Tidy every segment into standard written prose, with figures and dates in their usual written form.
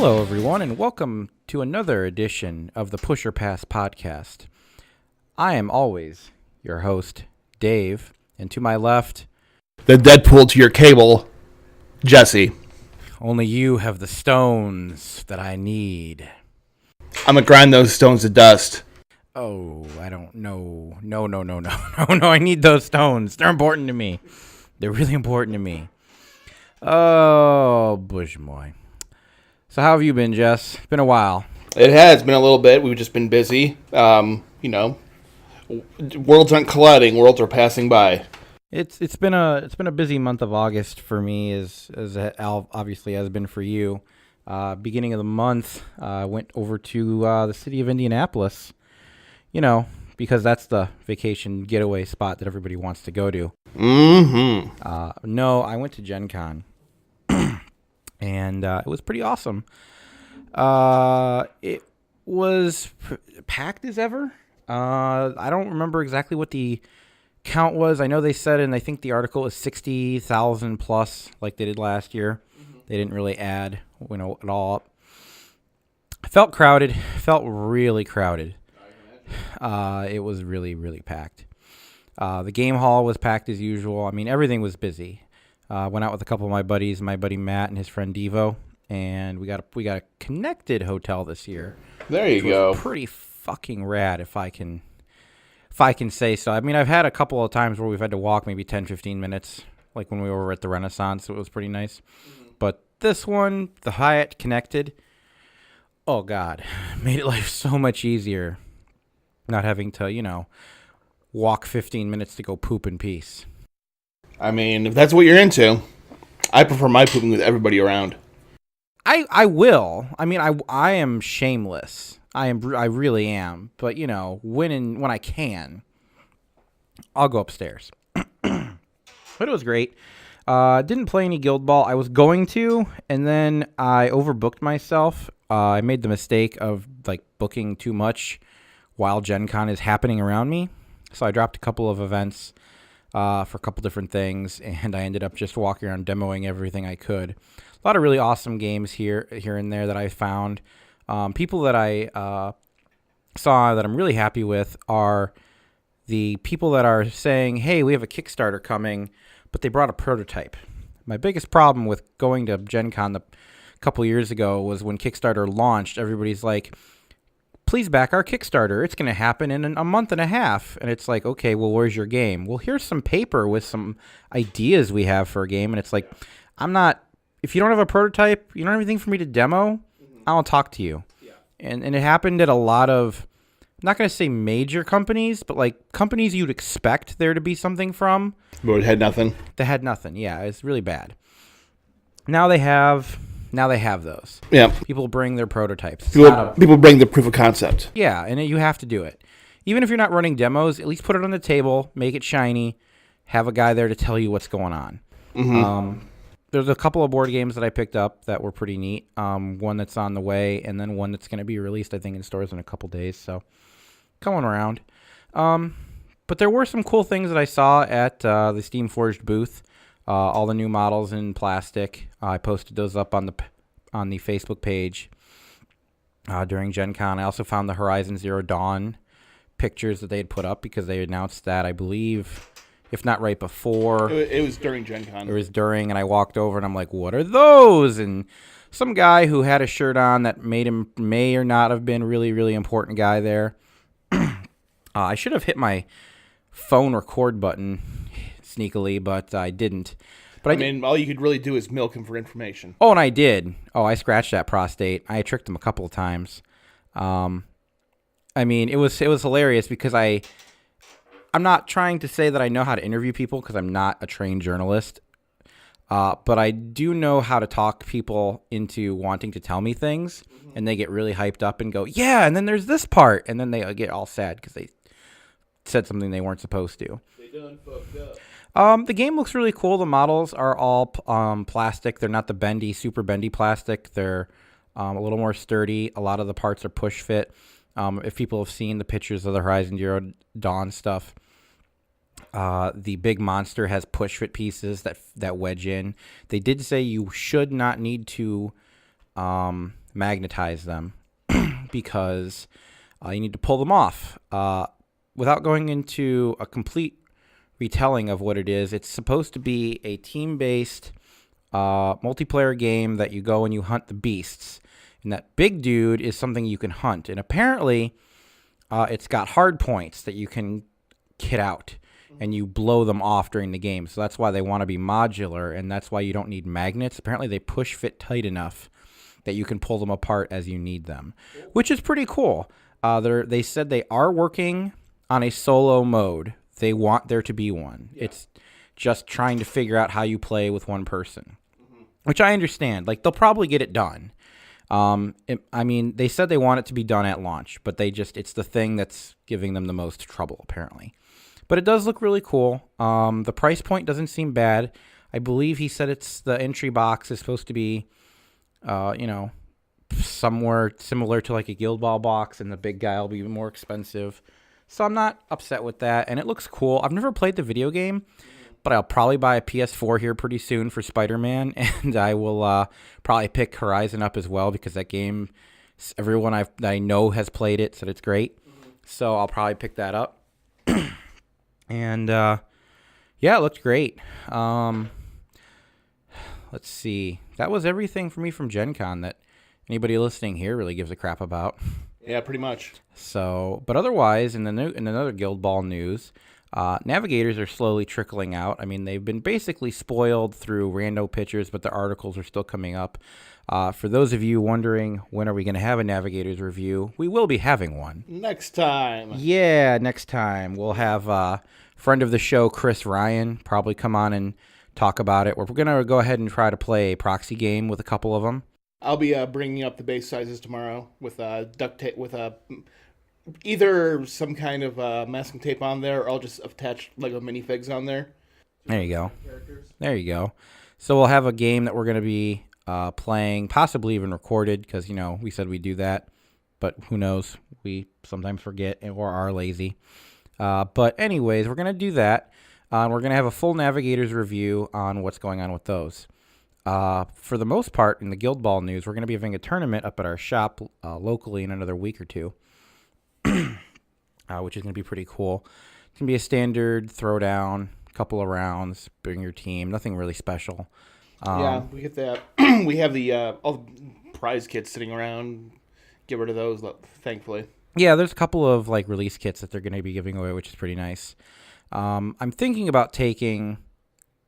Hello, everyone, and welcome to another edition of the Push or Pass podcast. I am always your host, Dave, and to my left, the Deadpool to your cable, Jesse. only you have the stones that I need. I'm gonna grind those stones to dust. Oh, I don't know. No, I need those stones. They're important to me. They're really important to me. Oh, Bushmoy. So how have you been, Jess? It's been a while. It has been a little bit. We've just been busy. Worlds aren't colliding. Worlds are passing by. It's been a busy month of August for me, as it obviously has been for you. Beginning of the month, I went over to the city of Indianapolis. Because that's the vacation getaway spot that everybody wants to go to. Mm-hmm. No, I went to Gen Con. And it was pretty awesome. It was packed as ever. I don't remember exactly what the count was. I know they said, and I think the article was 60,000 plus, like they did last year. Mm-hmm. They didn't really add, at all up. Felt crowded. Felt really crowded. It was really, really packed. The game hall was packed as usual. I mean, everything was busy. Went out with a couple of my buddies, my buddy Matt and his friend Devo, and we got a connected hotel this year. There you go. Pretty fucking rad, if I can say so. I mean, I've had a couple of times where we've had to walk maybe 10, 15 minutes, like when we were at the Renaissance. So it was pretty nice. Mm-hmm. But this one, the Hyatt connected, oh God, made it life so much easier. Not having to, walk 15 minutes to go poop in peace. I mean, if that's what you're into, I prefer my pooping with everybody around. I will. I mean, I am shameless. I really am. But when I can, I'll go upstairs. But it was great. Didn't play any Guild Ball. I was going to, and then I overbooked myself. I made the mistake of booking too much while Gen Con is happening around me. So I dropped a couple of events for a couple different things, and I ended up just walking around demoing everything I could. A lot of really awesome games here and there that I found. People that I saw that I'm really happy with are the people that are saying, hey, we have a Kickstarter coming, but they brought a prototype. My biggest problem with going to Gen Con a couple years ago was when Kickstarter launched, everybody's like, please back our Kickstarter. It's going to happen in a month and a half. And it's like, okay, well, where's your game? Well, here's some paper with some ideas we have for a game. And it's like, if you don't have a prototype, you don't have anything for me to demo, I don't talk to you. Yeah. And it happened at a lot of, I'm not going to say major companies, but companies you'd expect there to be something from. But it had nothing. They had nothing. Yeah, it's really bad. Now they have those. Yeah. People bring their prototypes. People bring the proof of concept. Yeah, and you have to do it. Even if you're not running demos, at least put it on the table, make it shiny, have a guy there to tell you what's going on. Mm-hmm. There's a couple of board games that I picked up that were pretty neat. One that's on the way, and then one that's going to be released, I think, in stores in a couple days. So, coming around. But there were some cool things that I saw at the Steam Forged booth. All the new models in plastic. I posted those up on the Facebook page during Gen Con. I also found the Horizon Zero Dawn pictures that they had put up because they announced that, I believe, if not right before. It was during Gen Con. It was during, and I walked over and I'm like, what are those? And some guy who had a shirt on that may or not have been really, really important guy there. I should have hit my phone record button sneakily, but I didn't. But I mean, all you could really do is milk him for information. Oh, and I did. Oh, I scratched that prostate. I tricked him a couple of times. I mean, it was hilarious because I'm not trying to say that I know how to interview people because I'm not a trained journalist. But I do know how to talk people into wanting to tell me things, and they get really hyped up and go, yeah, and then there's this part, and then they get all sad because they said something they weren't supposed to. They done fucked up. The game looks really cool. The models are all plastic. They're not the super bendy plastic. They're a little more sturdy. A lot of the parts are push fit. If people have seen the pictures of the Horizon Zero Dawn stuff, the big monster has push fit pieces that wedge in. They did say you should not need to magnetize them because you need to pull them off. Without going into a complete retelling of what it is, it's supposed to be a team-based multiplayer game that you go and you hunt the beasts. And that big dude is something you can hunt. And apparently, it's got hard points that you can kit out. And you blow them off during the game. So that's why they want to be modular. And that's why you don't need magnets. Apparently, they push fit tight enough that you can pull them apart as you need them. Which is pretty cool. They said they are working on a solo mode. They want there to be one. Yeah. It's just trying to figure out how you play with one person. Which I understand. Like, they'll probably get it done. They said they want it to be done at launch, but it's the thing that's giving them the most trouble, apparently. But it does look really cool. The price point doesn't seem bad. I believe he said the entry box is supposed to be, somewhere similar to like a Guild Ball box, and the big guy will be more expensive. So I'm not upset with that, and it looks cool. I've never played the video game, but I'll probably buy a PS4 here pretty soon for Spider-Man, and I will probably pick Horizon up as well because that game, everyone that I know has played it, said it's great. So I'll probably pick that up. And, yeah, it looked great. Let's see. That was everything for me from Gen Con that anybody listening here really gives a crap about. Yeah, pretty much. So, but otherwise, in another Guild Ball news, navigators are slowly trickling out. I mean, they've been basically spoiled through rando pictures, but the articles are still coming up. For those of you wondering, when are we going to have a navigators review? We will be having one. Next time. Yeah, next time. We'll have friend of the show, Chris Ryan, probably come on and talk about it. We're going to go ahead and try to play a proxy game with a couple of them. I'll be bringing up the base sizes tomorrow with duct tape, with either some kind of masking tape on there, or I'll just attach Lego minifigs on there. There you go. There you go. So we'll have a game that we're going to be playing, possibly even recorded, because, we said we'd do that. But who knows? We sometimes forget or are lazy. But anyways, we're going to do that. We're going to have a full Navigators review on what's going on with those. For the most part, in the Guild Ball news, we're going to be having a tournament up at our shop locally in another week or two, which is going to be pretty cool. It's going to be a standard throwdown, couple of rounds, bring your team, nothing really special. Yeah, we get that. We have the all the prize kits sitting around. Get rid of those, thankfully. Yeah, there's a couple of release kits that they're going to be giving away, which is pretty nice. I'm thinking about taking,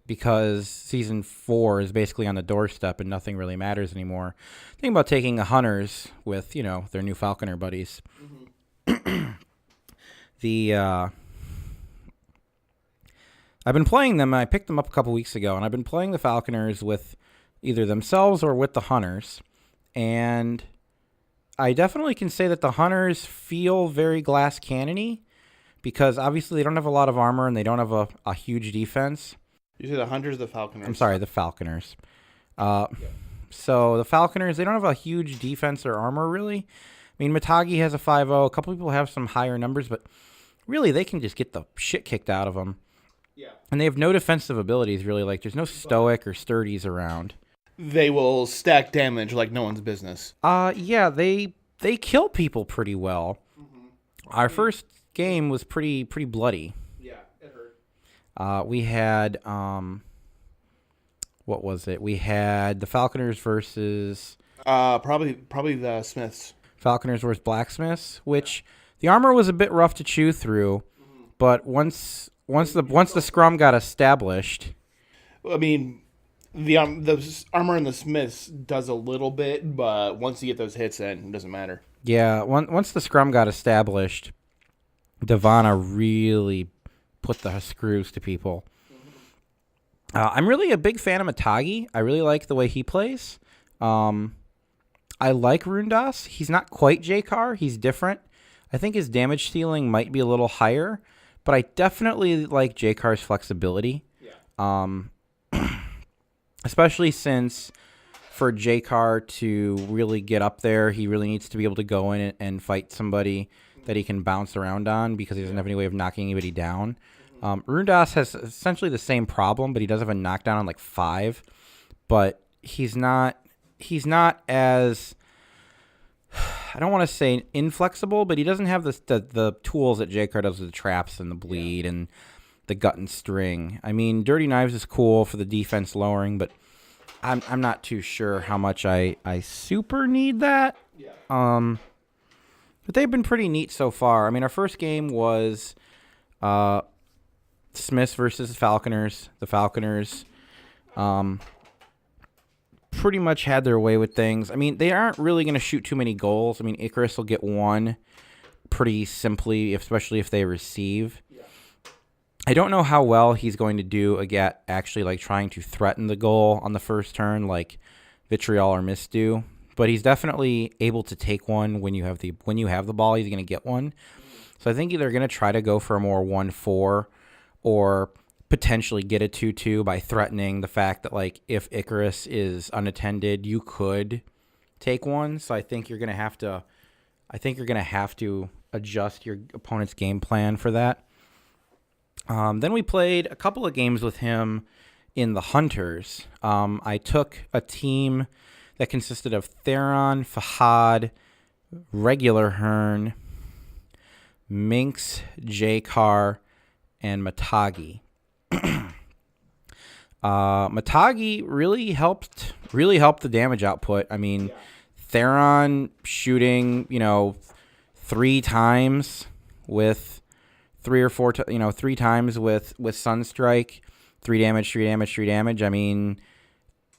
because Season 4 is basically on the doorstep and nothing really matters anymore, thinking about taking the Hunters with, their new Falconer buddies. Mm-hmm. I've been playing them, and I picked them up a couple weeks ago, and I've been playing the Falconers with either themselves or with the Hunters, and I definitely can say that the Hunters feel very glass cannon-y, because obviously they don't have a lot of armor and they don't have a huge defense. You say the Hunters or the Falconers? I'm sorry, the Falconers. So the Falconers, they don't have a huge defense or armor, really. I mean, Matagi has a 5.0. A couple people have some higher numbers, but really they can just get the shit kicked out of them. Yeah. And they have no defensive abilities, really. There's no stoic or sturdies around. They will stack damage like no one's business. Yeah, they kill people pretty well. Mm-hmm. Our first game was pretty bloody. Yeah, it hurt. We had what was it? We had the Falconers versus probably the Smiths. Falconers versus Blacksmiths, which the armor was a bit rough to chew through, but once the scrum got established, I mean, the armor in the Smiths does a little bit, but once you get those hits in, it doesn't matter. Yeah, once the scrum got established, Devana really put the screws to people. I'm really a big fan of Matagi. I really like the way he plays. I like Rundas. He's not quite J-Car. He's different. I think his damage ceiling might be a little higher, but I definitely like J-Car's flexibility. Yeah. Especially since for J-Car to really get up there, he really needs to be able to go in and fight somebody that he can bounce around on, because he doesn't have any way of knocking anybody down. Rundas has essentially the same problem, but he does have a knockdown on 5. But he's not as I don't want to say inflexible, but he doesn't have the tools that J-Car does with the traps and the bleed and the gut and string. I mean, Dirty Knives is cool for the defense lowering, but I'm not too sure how much I super need that. Yeah. But they've been pretty neat so far. I mean, our first game was Smiths versus Falconers. The Falconers pretty much had their way with things. I mean, they aren't really going to shoot too many goals. I mean, Icarus will get one pretty simply, especially if they receive. Yeah. I don't know how well he's going to do actually like trying to threaten the goal on the first turn like Vitriol or Mist do. But he's definitely able to take one when you have the ball. He's going to get one. So I think they're going to try to go for a more 1-4 or potentially get a 2-2 by threatening the fact that like if Icarus is unattended, you could take one. So I think you're going to have to adjust your opponent's game plan for that. Then we played a couple of games with him in the Hunters. I took a team that consisted of Theron, Fahad, regular Hearn, Minx, J-Car, and Matagi. Matagi really helped the damage output. I mean, Theron shooting, 3 times with 3 or 4, 3 times with Sunstrike, 3 damage, 3 damage, 3 damage. I mean,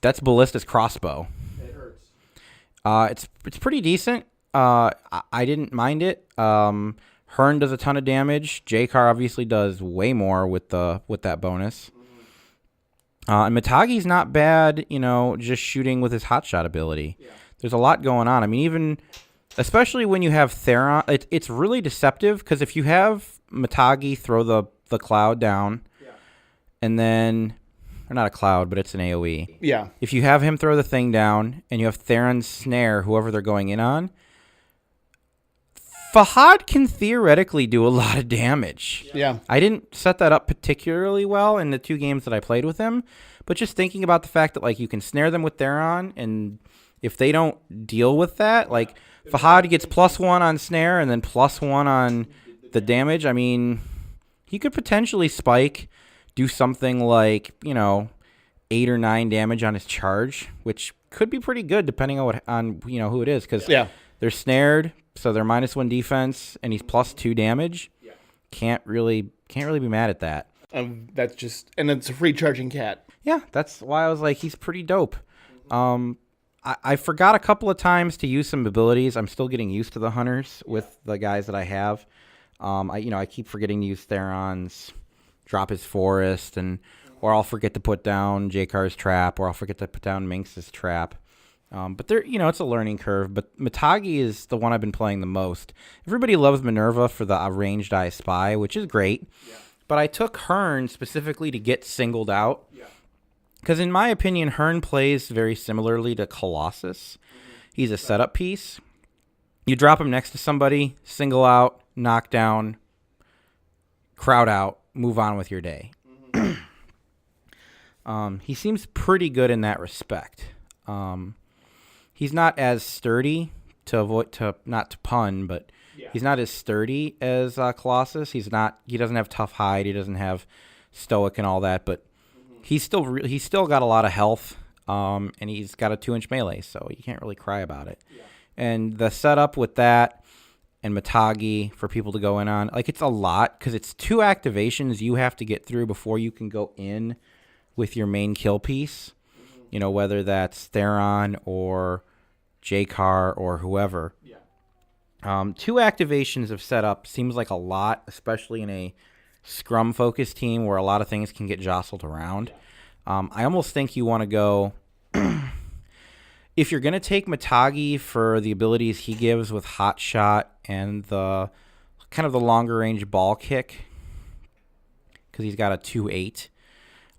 that's Ballista's crossbow. It hurts. It's pretty decent. I didn't mind it. Hearn does a ton of damage. J-Car obviously does way more with that bonus. And Matagi's not bad, just shooting with his hotshot ability. Yeah. There's a lot going on. I mean, even especially when you have Theron, it's really deceptive because if you have Matagi throw the cloud down, and then, or not a cloud, but it's an AoE. Yeah. If you have him throw the thing down and you have Theron snare whoever they're going in on, Fahad can theoretically do a lot of damage. Yeah. I didn't set that up particularly well in the 2 games that I played with him, but just thinking about the fact that like you can snare them with Theron, and if they don't deal with that, like Fahad gets +1 on snare and then +1 on the damage. I mean, he could potentially spike, do something like 8 or 9 damage on his charge, which could be pretty good depending on who it is, because they're snared. So they're -1 defense, and he's +2 damage. Yeah. Can't really be mad at that. That's just, and it's a free charging cat. Yeah, that's why I was like, he's pretty dope. I forgot a couple of times to use some abilities. I'm still getting used to the Hunters with the guys that I have. I keep forgetting to use Theron's, drop his Forest, or I'll forget to put down J-Car's trap, or I'll forget to put down Minx's trap. But there, it's a learning curve. But Matagi is the one I've been playing the most. Everybody loves Minerva for the ranged I Spy, which is great. Yeah. But I took Hearn specifically to get singled out. Yeah. Because in my opinion, Hearn plays very similarly to Colossus. He's a setup piece. You drop him next to somebody, single out, knock down, crowd out, move on with your day. He seems pretty good in that respect. He's not as sturdy, not to pun, but he's not as sturdy as Colossus. He doesn't have tough hide. He doesn't have stoic and all that, but he's still got a lot of health. And he's got a 2-inch melee, so you can't really cry about it. Yeah. And the setup with that and Matagi for people to go in on, like, it's a lot because it's 2 activations you have to get through before you can go in with your main kill piece. Whether that's Theron or J-Car or whoever. Yeah. 2 activations of setup seems like a lot, especially in a scrum-focused team where a lot of things can get jostled around. I almost think you want to go... if you're going to take Matagi for the abilities he gives with Hot Shot and the kind of the longer-range ball kick, because he's got a 2-8,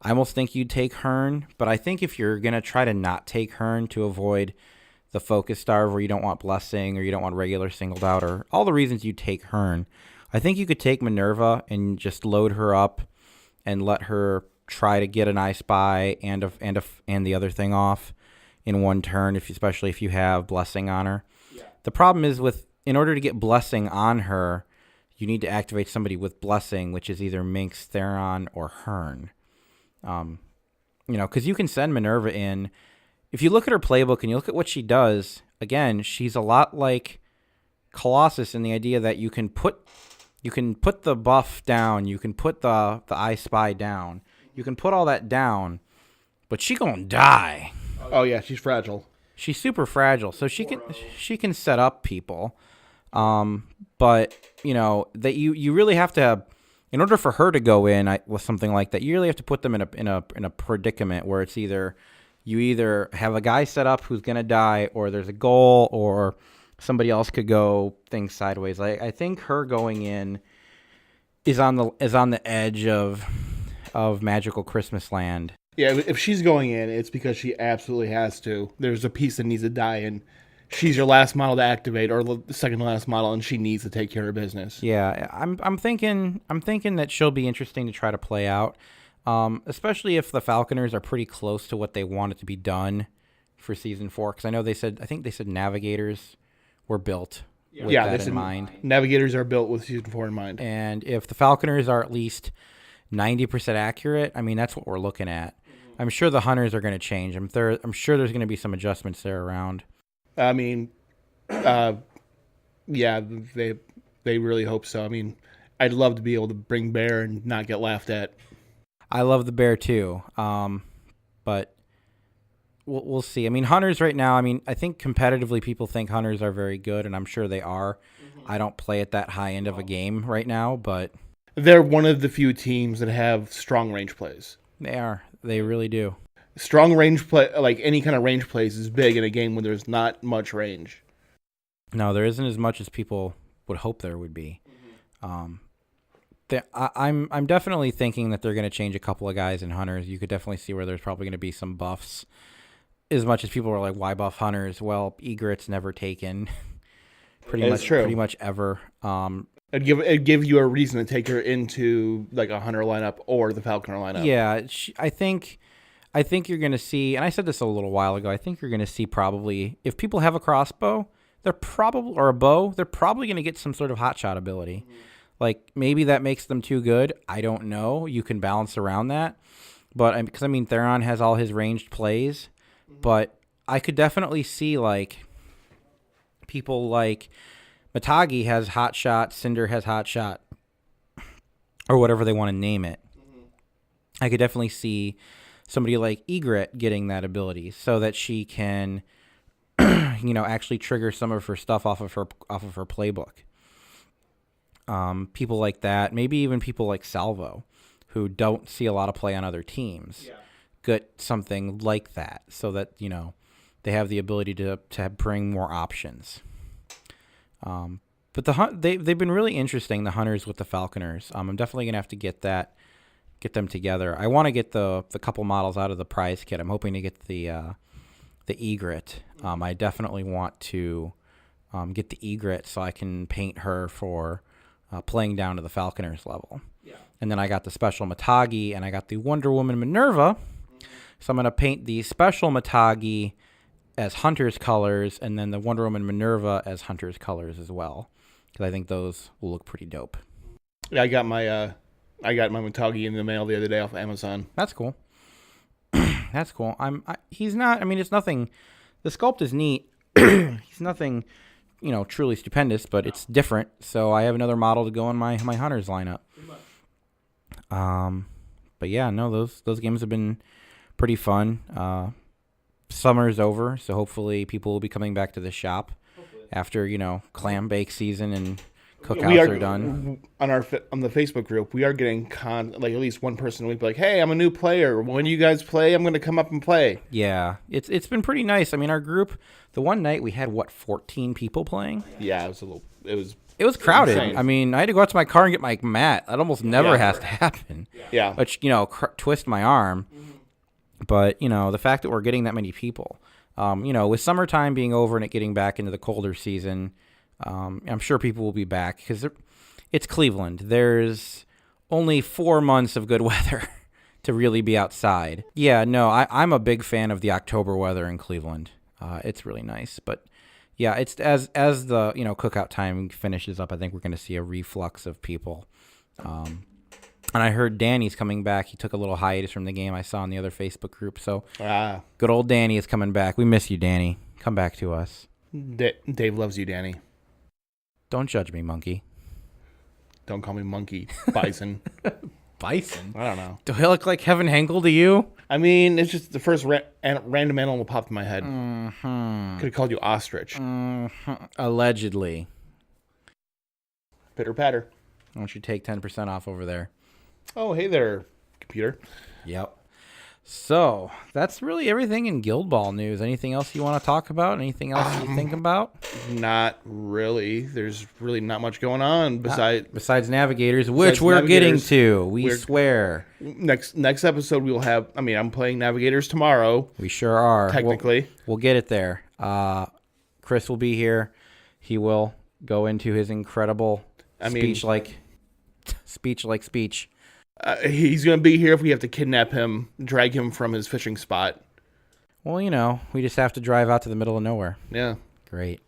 I almost think you'd take Hearn, but I think if you're going to try to not take Hearn to avoid the focus starve where you don't want Blessing or you don't want regular singled out or all the reasons you take Hearn, I think you could take Minerva and just load her up and let her try to get an I Spy and the other thing off in one turn, especially if you have Blessing on her. Yeah. The problem is in order to get Blessing on her, you need to activate somebody with Blessing, which is either Minx, Theron, or Hearn. Because you can send Minerva in. If you look at her playbook and you look at what she does, again, she's a lot like Colossus in the idea that you can put the buff down, you can put the I Spy down, you can put all that down, but she gonna die. Oh yeah, she's fragile. She's super fragile, so she can set up people, but that you really have to have, in order for her to go in with something like that, you really have to put them in a predicament where it's either have a guy set up who's gonna die, or there's a goal, or somebody else could go things sideways. I think her going in is on the edge of Magical Christmas Land. Yeah, if she's going in, it's because she absolutely has to. There's a piece that needs to die, and she's your last model to activate, or the second to last model, and she needs to take care of business. Yeah, I'm thinking that she'll be interesting to try to play out, especially if the Falconers are pretty close to what they want it to be done for season 4. Because I think they said Navigators were built with that in mind. Navigators are built with season 4 in mind. And if the Falconers are at least 90% accurate, I mean, that's what we're looking at. I'm sure the Hunters are going to change. I'm sure there's going to be some adjustments there around. I mean, yeah, they really hope so. I mean, I'd love to be able to bring Bear and not get laughed at. I love the Bear too, but we'll see. I mean, Hunters right now, I think competitively people think Hunters are very good, and I'm sure they are. I don't play at that high end of a game right now, but they're one of the few teams that have strong range plays. They are. They really do. Strong range play, like any kind of range plays, is big in a game when there's not much range. No, there isn't as much as people would hope there would be. I'm definitely thinking that they're going to change a couple of guys in Hunters. You could definitely see where there's probably going to be some buffs. As much as people are like, why buff Hunters? Well, Egret's never taken pretty much ever. It'd give you a reason to take her into like a Hunter lineup or the Falconer lineup. Yeah, I think you're going to see, and I said this a little while ago, I think you're going to see probably, if people have a crossbow, or a bow, they're probably going to get some sort of hotshot ability. Mm-hmm. Like, maybe that makes them too good. I don't know. You can balance around that. But, because, Theron has all his ranged plays. Mm-hmm. But I could definitely see, like, people like Matagi has hotshot, Cinder has hotshot, or whatever they want to name it. Mm-hmm. I could definitely see somebody like Egret getting that ability so that she can, actually trigger some of her stuff off of her playbook. People like that, maybe even people like Salvo, who don't see a lot of play on other teams, get something like that so that they have the ability to bring more options. But they've been really interesting, the Hunters with the Falconers. I'm definitely gonna have to get them together. I want to get the couple models out of the prize kit. I'm hoping to get the Egret. I definitely want to get the Egret so I can paint her for playing down to the Falconers level. Yeah. And then I got the special Matagi, and I got the Wonder Woman Minerva. Mm-hmm. So I'm going to paint the special Matagi as Hunter's colors, and then the Wonder Woman Minerva as Hunter's colors as well, because I think those will look pretty dope. Yeah, I got my Matagi in the mail the other day off Amazon. That's cool. That's cool. He's not. It's nothing. The sculpt is neat. He's nothing, truly stupendous, but it's different. So I have another model to go in my Hunters lineup. But yeah, no, those games have been pretty fun. Summer's over, so hopefully people will be coming back to the shop after clam bake season and cookouts are done. On the Facebook group, we are getting at least one person will be like, "Hey, I'm a new player. When you guys play, I'm going to come up and play." Yeah, it's been pretty nice. Our group, the one night we had 14 people playing. Yeah, it was crowded. Insane. I had to go out to my car and get my mat. That almost never has to happen. Yeah, which twist my arm. But the fact that we're getting that many people, with summertime being over and it getting back into the colder season. I'm sure people will be back because it's Cleveland. There's only 4 months of good weather to really be outside. Yeah, no, I'm a big fan of the October weather in Cleveland. It's really nice. But Yeah, it's as the cookout time finishes up. I think we're going to see a reflux of people. And I heard Danny's coming back. He took a little hiatus from the game. I saw in the other Facebook group. So good old Danny is coming back. We miss you, Danny. Come back to us. Dave loves you, Danny. Don't judge me, monkey. Don't call me monkey. Bison. Bison? I don't know. Do I look like Kevin Henkel to you? I mean, it's just the first random animal popped in my head. Mm-hmm. Could have called you ostrich. Mm-hmm. Allegedly. Pitter patter. Why don't you take 10% off over there? Oh, hey there, computer. Yep. So that's really everything in Guild Ball news. Anything else you want to talk about? Anything else you think about? Not really. There's really not much going on besides Navigators, which we're getting to. We swear. Next episode we will have. I mean, I'm playing Navigators tomorrow. We sure are. Technically, we'll get it there. Chris will be here. He will go into his incredible speech. He's going to be here if we have to kidnap him, drag him from his fishing spot. Well, we just have to drive out to the middle of nowhere. Yeah. Great.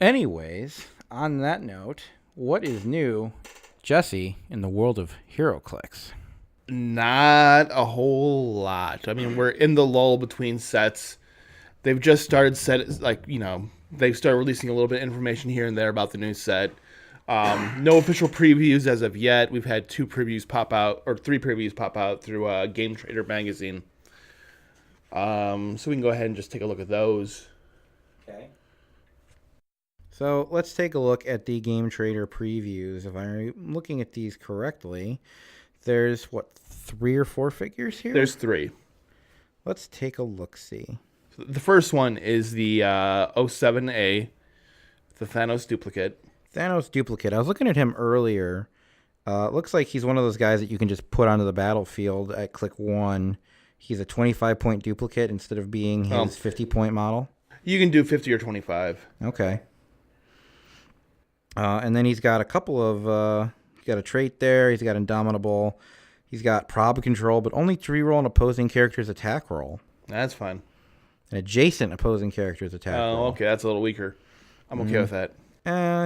Anyways, on that note, what is new, Jesse, in the world of HeroClix? Not a whole lot. I mean, we're in the lull between sets. They've just started they've started releasing a little bit of information here and there about the new set. No official previews as of yet. We've had 3 previews pop out through Game Trader magazine. So we can go ahead and just take a look at those. Okay. So let's take a look at the Game Trader previews. If I'm looking at these correctly, there's 3 or 4 figures here? There's 3. Let's take a look-see. So the first one is the 07A, the Thanos duplicate. I was looking at him earlier. Looks like he's one of those guys that you can just put onto the battlefield at click 1. He's a 25-point duplicate instead of being his 50-point model. You can do 50 or 25. Okay. And then he's got a couple of... he's got a trait there. He's got Indomitable. He's got prob control, but only to reroll an opposing character's attack roll. That's fine. An adjacent opposing character's attack roll. Oh, okay. That's a little weaker. I'm okay with that.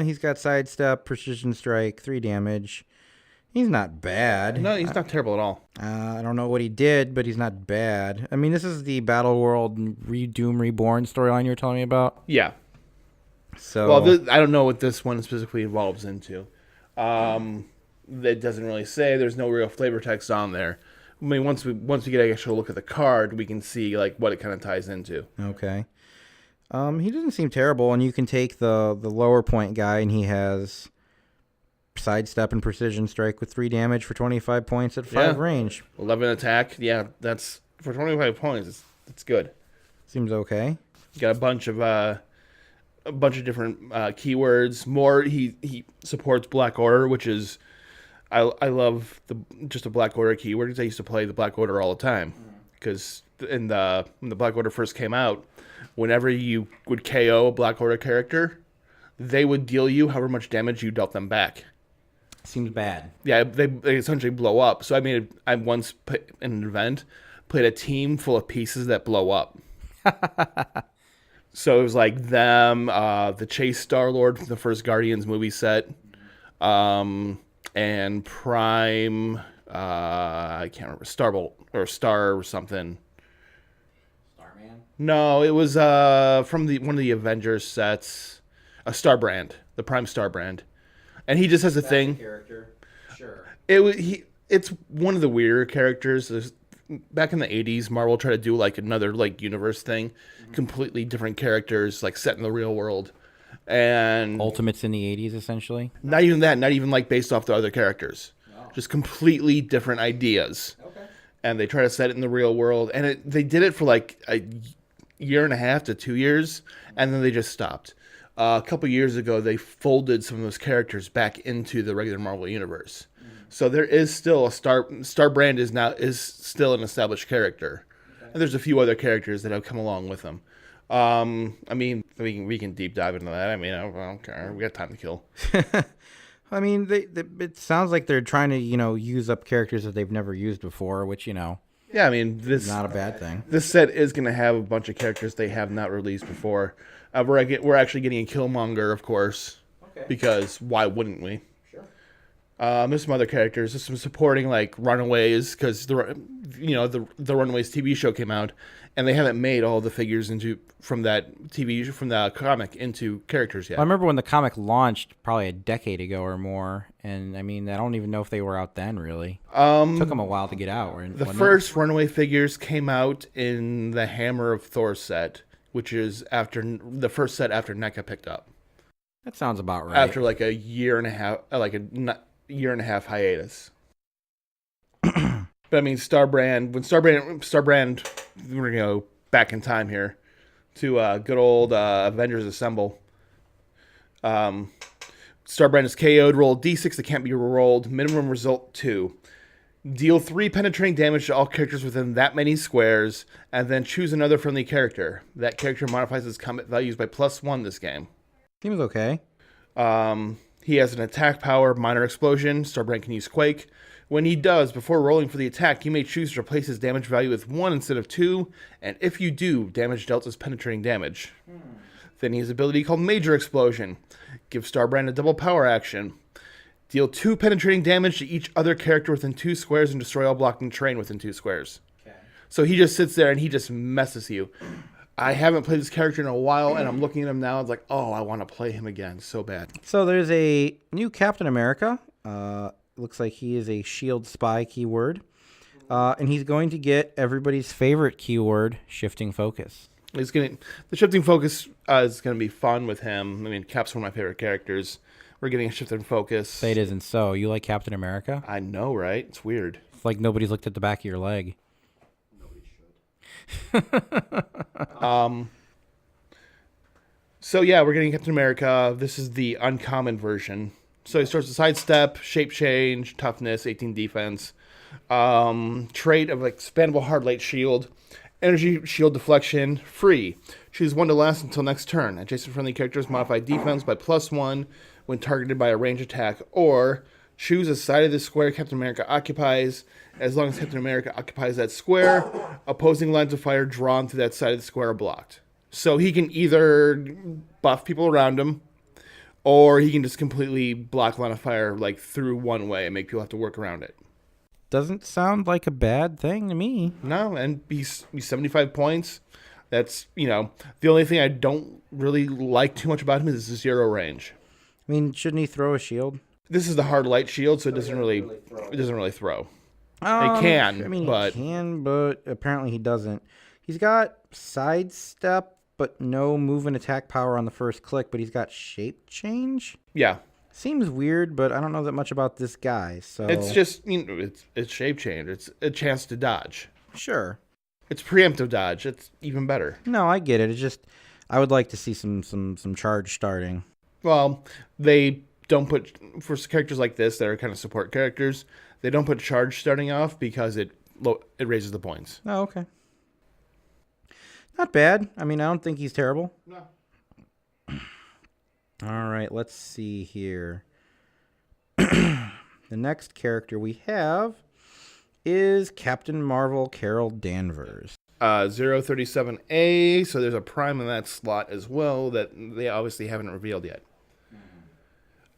He's got sidestep, precision strike, 3 damage. He's not bad. No, he's not terrible at all. I don't know what he did, but he's not bad. I mean, this is the Battle World Doom Reborn storyline you were telling me about? Yeah. So, well, I don't know what this one specifically evolves into. That doesn't really say. There's no real flavor text on there. I mean, once we get an actual look at the card, we can see what it kind of ties into. Okay. He doesn't seem terrible, and you can take the lower point guy, and he has sidestep and precision strike with 3 damage for 25 points at 5 range. 11 attack. Yeah, that's for 25 points. It's good. Seems okay. Got a bunch of different keywords. More he supports Black Order, which is I love just a Black Order keyword because I used to play the Black Order all the time because when the Black Order first came out. Whenever you would KO a Black Order character, they would deal you however much damage you dealt them back. Seems bad. Yeah, they essentially blow up. So I once put in an event, played a team full of pieces that blow up. So it was like them, the Chase Star-Lord from the first Guardians movie set, and Prime, I can't remember, Starbolt or Star or something. No, it was from one of the Avengers sets, a Starbrand, the Prime Starbrand, and he just has a thing. Character, sure. It's one of the weirder characters. Back in the 80s, Marvel tried to do another universe thing, completely different characters set in the real world, and Ultimates in the 80s essentially. Not even that, not even based off the other characters, just completely different ideas. Okay. And they try to set it in the real world, and they did it for a year and a half to 2 years, and then they just stopped. A couple years ago, they folded some of those characters back into the regular Marvel universe. So there is still a Starbrand is still an established character, and there's a few other characters that have come along with them. I mean, we can deep dive into that. I mean, I don't care. We got time to kill. I mean, it sounds like they're trying to use up characters that they've never used before, which Yeah, I mean, Not a bad thing. this set is going to have a bunch of characters they have not released before. We're actually getting a Killmonger, of course, because why wouldn't we? Sure. There's some other characters. There's some supporting like Runaways because the Runaways TV show came out, and they haven't made all the figures from the comic into characters yet. Well, I remember when the comic launched probably a decade ago or more, and I mean I don't even know if they were out then. Really, took them a while to get out. The first Runaway figures came out in the Hammer of Thor set, which is after the first set after NECA picked up. That sounds about right. After like a year and a half hiatus. But I mean, when Starbrand, we're gonna go back in time here to good old Avengers Assemble. Starbrand is KO'd. Roll D6 that can't be rolled. Minimum result 2. Deal 3 penetrating damage to all characters within that many squares, and then choose another friendly character. That character modifies its combat values by +1 this game. Seems okay. He has an attack power, minor explosion. Starbrand can use Quake. When he does, before rolling for the attack, you may choose to replace his damage value with 1 instead of 2, and if you do, damage dealt is penetrating damage. Then he has an ability called Major Explosion. Give Starbrand a double power action. Deal 2 penetrating damage to each other character within 2 squares and destroy all blocking terrain within 2 squares. Okay. So he just sits there and he just messes you. I haven't played this character in a while, and I'm looking at him now. It's like, oh, I want to play him again so bad. So there's a new Captain America. Looks like he is a shield spy keyword. And he's going to get everybody's favorite keyword, shifting focus. The shifting focus is going to be fun with him. I mean, Cap's one of my favorite characters. We're getting a shifting focus. Say it isn't so. You like Captain America? I know, right? It's weird. It's like nobody's looked at the back of your leg. So yeah, we're getting Captain America. This is the uncommon version. So he starts with sidestep, shape change, toughness, 18 defense, trait of expandable hard light shield, energy shield deflection, free. Choose 1 to last until next turn. Adjacent friendly characters modify defense by +1 when targeted by a range attack, or choose a side of the square Captain America occupies. As long as Captain America occupies that square, opposing lines of fire drawn through that side of the square are blocked. So he can either buff people around him, or he can just completely block line of fire through one way and make people have to work around it. Doesn't sound like a bad thing to me. No, and he's 75 points. That's, the only thing I don't really like too much about him is the 0 range. I mean, shouldn't he throw a shield? This is the hard light shield, so it doesn't really throw. He can, I mean, but... he can, but apparently he doesn't. He's got sidestep, but no move and attack power on the first click, but he's got shape change? Yeah. Seems weird, but I don't know that much about this guy, so... It's just, it's shape change. It's a chance to dodge. Sure. It's preemptive dodge. It's even better. No, I get it. It's just, I would like to see some charge starting. Well, they don't put, for characters like this that are kind of support characters, they don't put charge starting off because it raises the points. Oh, okay. Not bad. I mean, I don't think he's terrible. No. All right, let's see here. The next character we have is Captain Marvel Carol Danvers. 037A, so there's a prime in that slot as well that they obviously haven't revealed yet.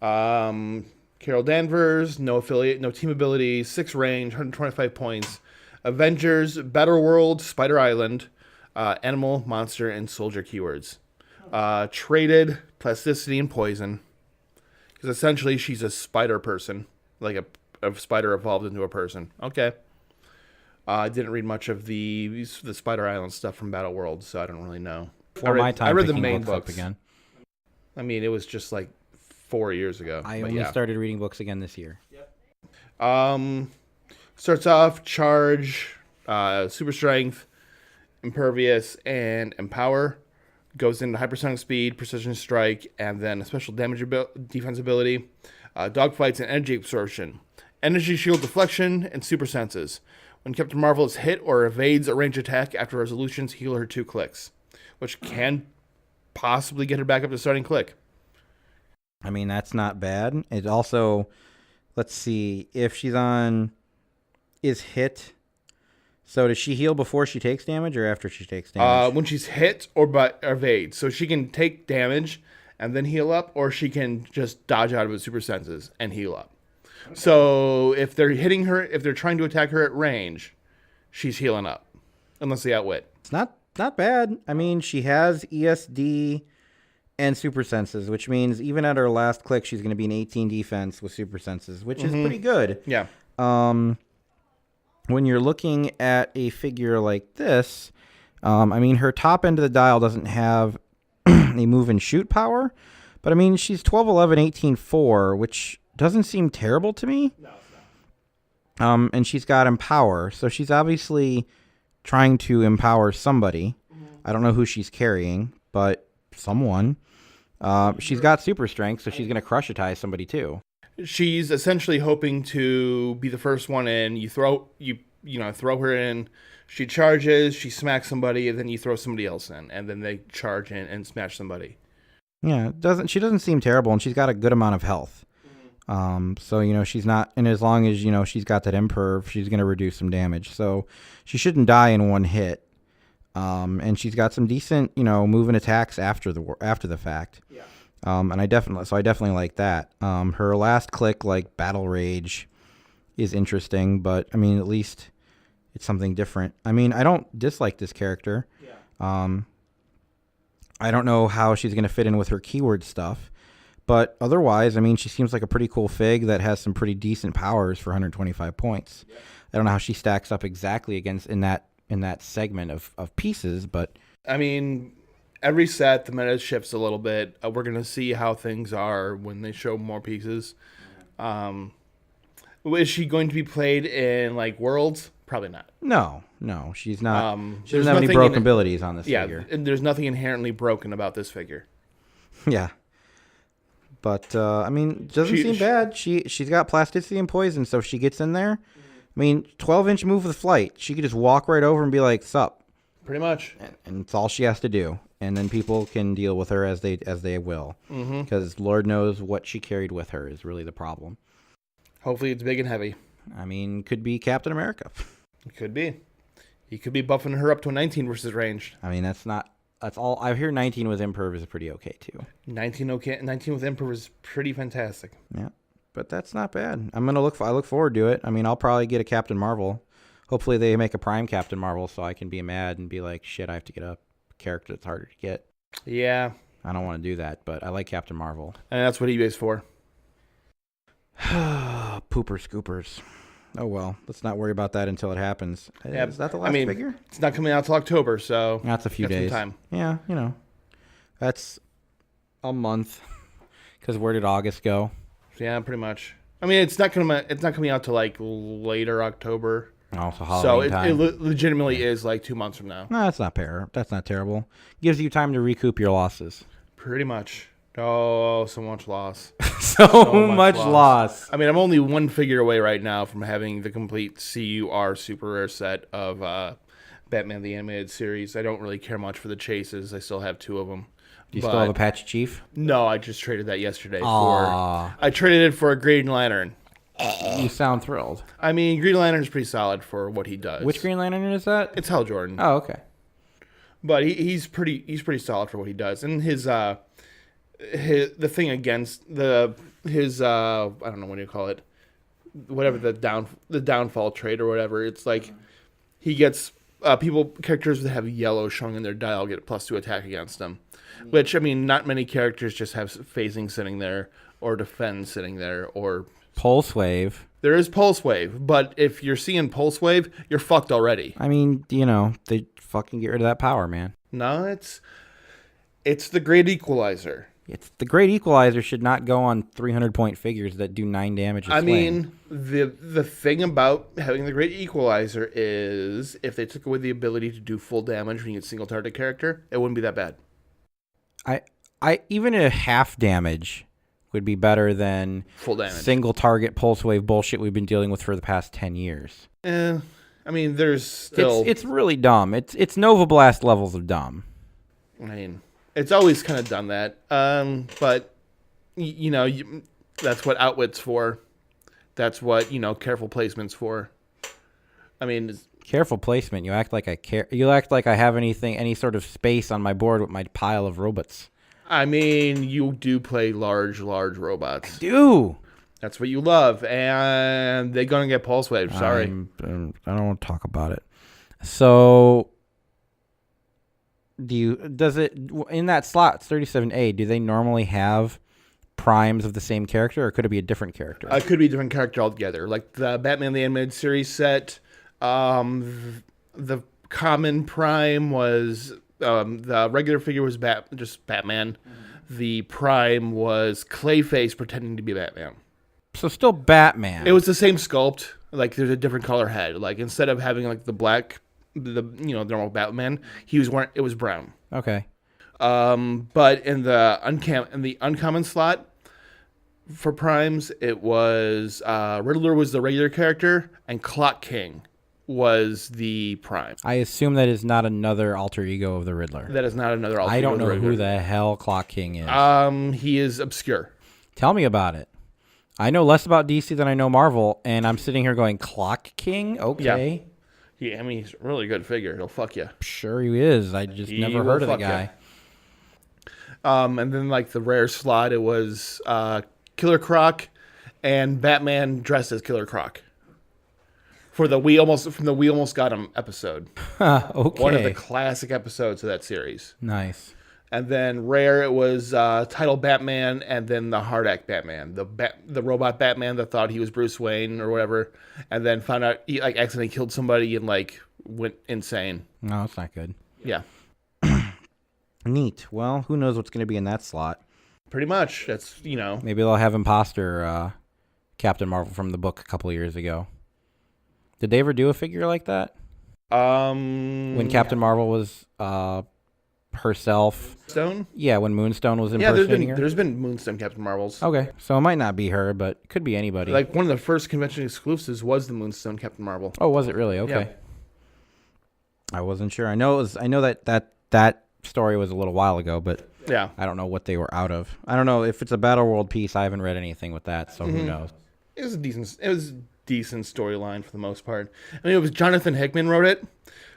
Carol Danvers, no affiliate, no team ability, 6 range, 125 points. Avengers, Battleworld, Spider Island, Animal, Monster, and Soldier keywords. Traded, Plasticity, and Poison. Because essentially she's a spider person. Like a spider evolved into a person. Okay. I didn't read much of the Spider Island stuff from Battleworld, so I don't really know. I read the main books books again. I mean, it was just 4 years ago. I only started reading books again this year. Yep. Starts off charge, super strength, impervious, and empower. Goes into hypersonic speed, precision strike, and then a special damage defense ability. Dogfights and energy absorption. Energy shield deflection and super senses. When Captain Marvel is hit or evades a range attack after resolutions, heal her 2 clicks, which can possibly get her back up to starting click. I mean, that's not bad. It also, let's see, if she's is hit So does she heal before she takes damage or after she takes damage? When she's hit or evade. So she can take damage and then heal up, or she can just dodge out of its super senses and heal up. Okay. So if they're hitting her, if they're trying to attack her at range, she's healing up. Unless they outwit. It's not bad. I mean, she has ESD and super senses, which means even at her last click, she's going to be an 18 defense with super senses, which is pretty good. Yeah. When you're looking at a figure like this, I mean, her top end of the dial doesn't have a move and shoot power, but I mean, she's 12, 11, 18, 4, which doesn't seem terrible to me. No, it's not. And she's got empower, so she's obviously trying to empower somebody. I don't know who she's carrying, but someone. She's got super strength, so she's going to crush-atize somebody too. She's essentially hoping to be the first one in. You throw her in. She charges. She smacks somebody, and then you throw somebody else in, and then they charge in and smash somebody. Yeah, she doesn't seem terrible, and she's got a good amount of health. So she's not, and as long as she's got that imperv, she's going to reduce some damage. So she shouldn't die in one hit. And she's got some decent, moving attacks after the fact. Yeah. And I definitely like that. Her last click, like Battle Rage, is interesting, but I mean, at least it's something different. I mean, I don't dislike this character. Yeah. I don't know how she's going to fit in with her keyword stuff, but otherwise, I mean, she seems like a pretty cool fig that has some pretty decent powers for 125 points. Yeah. I don't know how she stacks up exactly against in that segment of pieces, but I mean, every set the meta shifts a little bit. We're gonna see how things are when they show more pieces. Is she going to be played in like Worlds? Probably not. No, she's not. She doesn't have any broken abilities on this figure. Yeah, and there's nothing inherently broken about this figure. Yeah. But, I mean, doesn't seem bad. She's got plasticity and poison, so if she gets in there, I mean, 12-inch move with flight. She could just walk right over and be like, sup. Pretty much. And it's all she has to do. And then people can deal with her as they will. Because Lord knows what she carried with her is really the problem. Hopefully it's big and heavy. I mean, could be Captain America. It could be. He could be buffing her up to a 19 versus ranged. I mean, that's all. I hear 19 with imperv is pretty okay, too. 19 with imperv is pretty fantastic. Yeah. But that's not bad. I look forward to it. I mean, I'll probably get a Captain Marvel. Hopefully they make a Prime Captain Marvel so I can be mad and be like, shit, I have to get a character that's harder to get. Yeah. I don't want to do that, but I like Captain Marvel. And that's what eBay's for. Pooper scoopers. Oh, well. Let's not worry about that until it happens. Yeah, is that the last figure? It's not coming out till October, so that's a few days. Some time. Yeah, that's a month. Because where did August go? Yeah, pretty much. I mean, it's not coming out till like later October. Oh, so Halloween time. It legitimately is like 2 months from now. No, that's not terrible. Gives you time to recoup your losses. Pretty much. Oh, so much loss. so much loss. I mean, I'm only one figure away right now from having the complete CUR super rare set of Batman the Animated Series. I don't really care much for the chases. I still have 2 of them. Do you still have Apache Chief? No, I just traded that yesterday. I traded it for a Green Lantern. You sound thrilled. I mean, Green Lantern's pretty solid for what he does. Which Green Lantern is that? It's Hal Jordan. Oh, okay. But he's pretty solid for what he does. And his the thing against his I don't know what do you call it, whatever the downfall trait or whatever. It's like he gets characters that have yellow showing in their dial get +2 attack against them, which I mean not many characters just have phasing sitting there or defend sitting there or Pulse Wave. There is Pulse Wave, but if you're seeing Pulse Wave, you're fucked already. I mean, they fucking get rid of that power, man. No, it's the Great Equalizer. The Great Equalizer should not go on 300-point figures that do 9 damage. I mean, the thing about having the Great Equalizer is if they took away the ability to do full damage when you get single target character, it wouldn't be that bad. I even a half damage would be better than full damage single target pulse wave bullshit we've been dealing with for the past 10 years. I mean, there's still it's really dumb. It's Nova Blast levels of dumb. I mean, it's always kind of done that. But that's what Outwit's for. That's what careful placement's for. I mean, Careful placement. You act like I care. You act like I have any sort of space on my board with my pile of robots. I mean, you do play large robots. Do. That's what you love, and they're gonna get pulse waves. Sorry. I don't want to talk about it. So, does it in that slot? It's 37A. Do they normally have primes of the same character, or could it be a different character? It could be a different character altogether. Like the Batman the Animated Series set, the common prime was the regular figure was just Batman. Mm-hmm. The prime was Clayface pretending to be Batman. So still Batman. It was the same sculpt. Like there's a different color head. Like instead of having like the black, the normal Batman, it was brown. Okay. But in the uncommon slot for primes, it was Riddler was the regular character and Clock King was the prime. I assume that is not another alter ego of the Riddler. That is not another alter I ego don't of the know Riddler. who the hell Clock King is. He is obscure. Tell me about it. I know less about DC than I know Marvel, and I'm sitting here going, Clock King? Okay. Yeah, I mean, he's a really good figure. He'll fuck you. Sure he is. I just never heard of the guy. And then, like, the rare slot, it was Killer Croc and Batman dressed as Killer Croc. From the We Almost Got Him episode. Okay. One of the classic episodes of that series. Nice. And then rare, it was title Batman, and then the Hard Act Batman, the robot Batman that thought he was Bruce Wayne or whatever, and then found out he like accidentally killed somebody and like went insane. No, that's not good. Yeah, Neat. Well, who knows what's going to be in that slot? pretty much. That's Maybe they'll have imposter Captain Marvel from the book a couple of years ago. Did they ever do a figure like that? When Captain Marvel was herself. Stone. Yeah, when Moonstone was impersonating her. There's been Moonstone Captain Marvels. Okay, so it might not be her, but it could be anybody. Like one of the first convention exclusives was the Moonstone Captain Marvel. Oh, was it really? Okay. Yeah. I wasn't sure. I know that story was a little while ago, but Yeah. I don't know what they were out of. I don't know if it's a Battle World piece. I haven't read anything with that, so who knows? It was a decent storyline for the most part. I mean, it was Jonathan Hickman wrote it.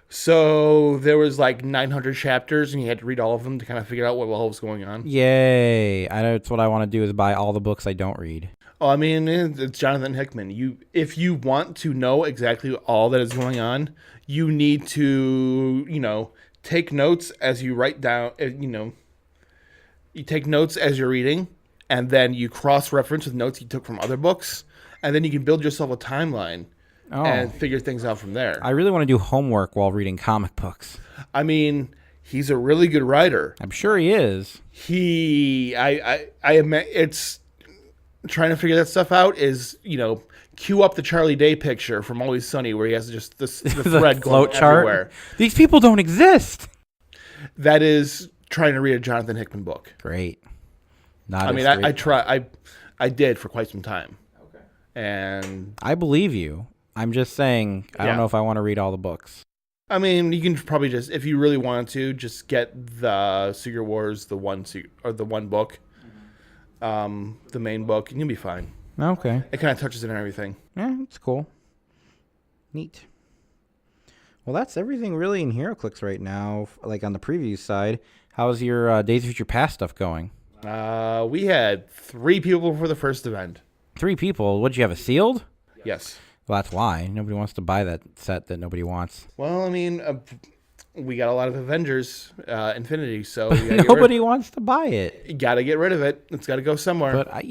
So there was like 900 chapters, and you had to read all of them to kind of figure out what the hell was going on. Yay! That's what I want to do is buy all the books I don't read. Oh, I mean, it's Jonathan Hickman. If you want to know exactly all that is going on, you need to, take notes as you write down. You take notes as you're reading, and then you cross-reference with notes you took from other books, and then you can build yourself a timeline. And figure things out from there. I really want to do homework while reading comic books. I mean, he's a really good writer. I'm sure he is. I admit it's trying to figure that stuff out is, cue up the Charlie Day picture from Always Sunny where he has just the thread going everywhere. These people don't exist. That is trying to read a Jonathan Hickman book. Great. I did for quite some time. Okay. And I believe you. I'm just saying, I don't know if I want to read all the books. I mean, you can probably just, if you really wanted to, just get the Secret Wars, the one book, the main book, and you'll be fine. Okay. It kind of touches on everything. Yeah, it's cool. Neat. Well, that's everything really in HeroClix right now, like on the preview side. How's your Days of Future Past stuff going? We had 3 people for the first event. 3 people? What'd you have, a sealed? Yes. Well, that's why. Nobody wants to buy that set that nobody wants. Well, I mean, we got a lot of Avengers Infinity, so nobody wants to buy it. You got to get rid of it. It's got to go somewhere. But I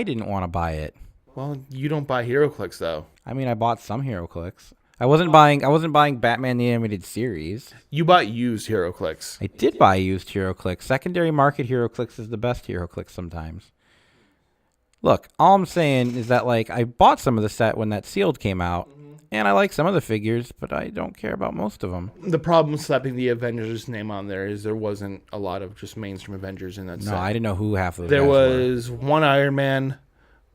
didn't want to buy it. Well, you don't buy HeroClix, though. I mean, I bought some HeroClix. I wasn't buying Batman the Animated Series. You bought used HeroClix. I did buy used HeroClix. Secondary market HeroClix is the best HeroClix sometimes. Look, all I'm saying is that, like, I bought some of the set when that sealed came out, and I like some of the figures, but I don't care about most of them. The problem slapping the Avengers name on there is there wasn't a lot of just mainstream Avengers in that set. No, I didn't know who half of those There guys was one Iron Man,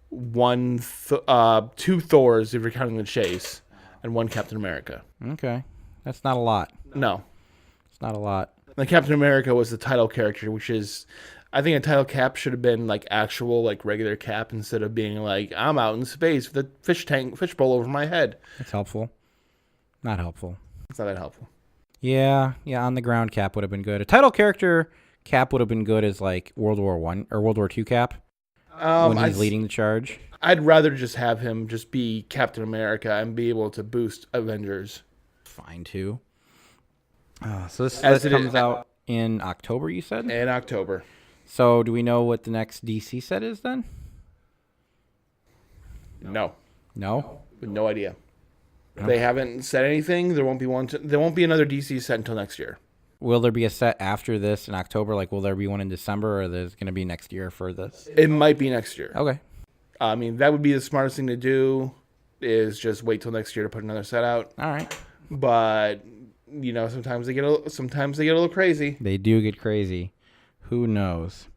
2 Thors, if you're counting the Chase, and 1 Captain America. Okay. That's not a lot. No. It's not a lot. The Captain America was the title character, which is... I think a title Cap should have been like actual, like regular Cap instead of being like, I'm out in space with a fish bowl over my head. That's helpful. Not helpful. It's not that helpful. Yeah, on the ground cap would have been good. A title character cap would have been good as like World War I or World War II cap when he's leading the charge. I'd rather just have him just be Captain America and be able to boost Avengers. Fine too. So this comes out in October, you said? In October. So do we know what the next DC set is then? No. No? No idea. They haven't said anything. There won't be one. There won't be another DC set until next year. Will there be a set after this in October? Like, will there be one in December, or there's going to be next year for this? It might be next year. Okay. I mean, that would be the smartest thing to do. Is just wait till next year to put another set out. All right. But you know, sometimes they get a little crazy. They do get crazy. Who knows?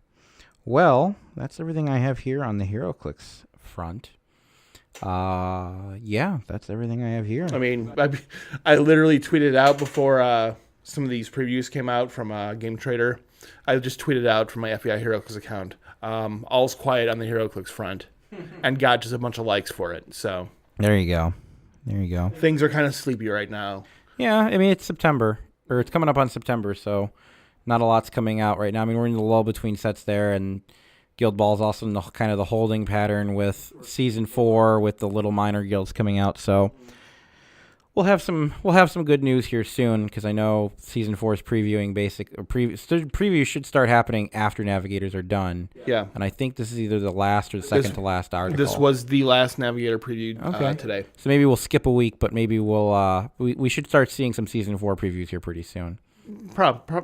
Well, that's everything I have here on the HeroClix front. Yeah, that's everything I have here. I mean, I literally tweeted out before some of these previews came out from Game Trader. I just tweeted out from my FBI HeroClix account. All's quiet on the HeroClix front, and got just a bunch of likes for it. So there you go. Things are kind of sleepy right now. Yeah, I mean it's September, or it's coming up on September, so not a lot's coming out right now. I mean we're in the lull between sets there, and Guild Ball is also in the kind of the holding pattern with Season 4 with the little minor guilds coming out. So we'll have some good news here soon, because I know Season 4 is previewing previews should start happening after Navigators are done. Yeah. And I think this is either the last or the second to last article. This was the last Navigator preview today. So maybe we'll skip a week, but maybe we'll we should start seeing some Season 4 previews here pretty soon.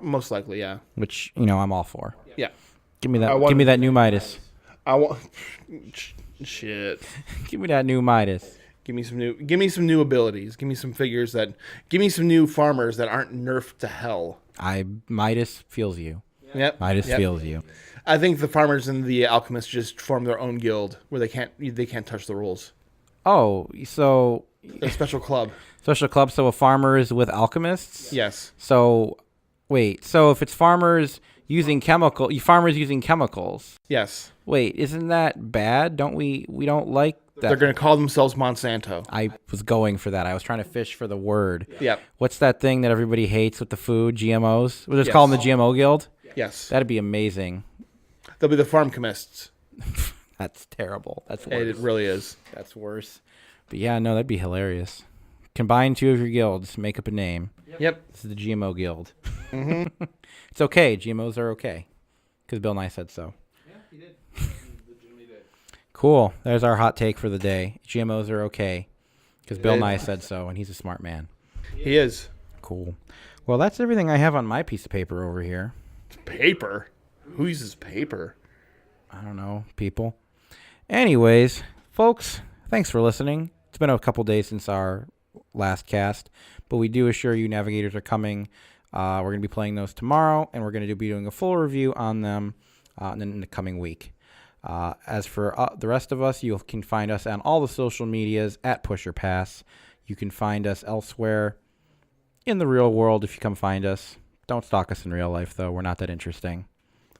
Most likely, yeah. Which, I'm all for. Yeah. Give me that new Midas. I want shit. Give me that new Midas. Give me some new abilities. Give me some figures give me some new farmers that aren't nerfed to hell. Midas feels you. Yep. Midas feels you. I think the farmers and the alchemists just form their own guild where they can't touch the rules. Oh, so a special club. Special club. So a farmer is with alchemists. Yes. So wait. So if it's farmers using chemicals. Yes. Wait, isn't that bad? Don't we don't like that? They're going to call themselves Monsanto. I was going for that. I was trying to fish for the word. Yep. What's that thing that everybody hates with the food? GMOs? We'll just call them the GMO Guild? Yes. That'd be amazing. They'll be the farm chemists. That's terrible. That's worse. It really is. That's worse. But yeah, no, that'd be hilarious. Combine two of your guilds, make up a name. Yep. This is the GMO Guild. Mm-hmm. It's okay. GMOs are okay. Because Bill Nye said so. Yeah, he did. He legitimately did. Cool. There's our hot take for the day. GMOs are okay. Because Bill Nye said so, and he's a smart man. He is. Cool. Well, that's everything I have on my piece of paper over here. Paper? Who uses paper? I don't know, people. Anyways, folks, thanks for listening. It's been a couple days since our last cast, but we do assure you Navigators are coming. We're going to be playing those tomorrow, and we're going to be doing a full review on them in the coming week. As for the rest of us, you can find us on all the social medias at PusherPass. You can find us elsewhere in the real world if you come find us. Don't stalk us in real life, though. We're not that interesting.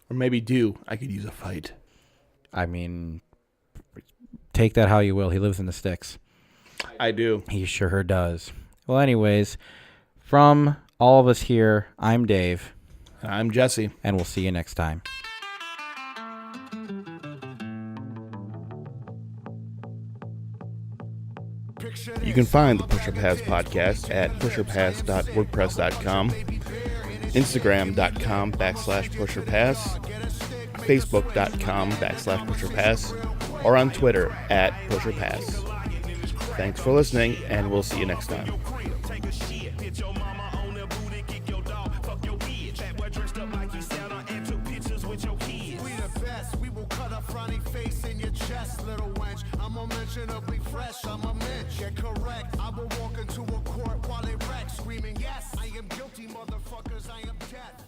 Or maybe do. I could use a fight. I mean, take that how you will. He lives in the sticks. I do. He sure does. Well, anyways, from all of us here, I'm Dave. I'm Jesse. And we'll see you next time. You can find the Pusher Pass podcast at pusherpass.wordpress.com, Instagram.com/pusherpass, Facebook.com/pusherpass, or on Twitter at pusherpass. Thanks for listening, and we'll see you next time. I'm a mensch, yeah, correct. I will walk into a court while they wreck, screaming, yes, I am guilty, motherfuckers, I am death.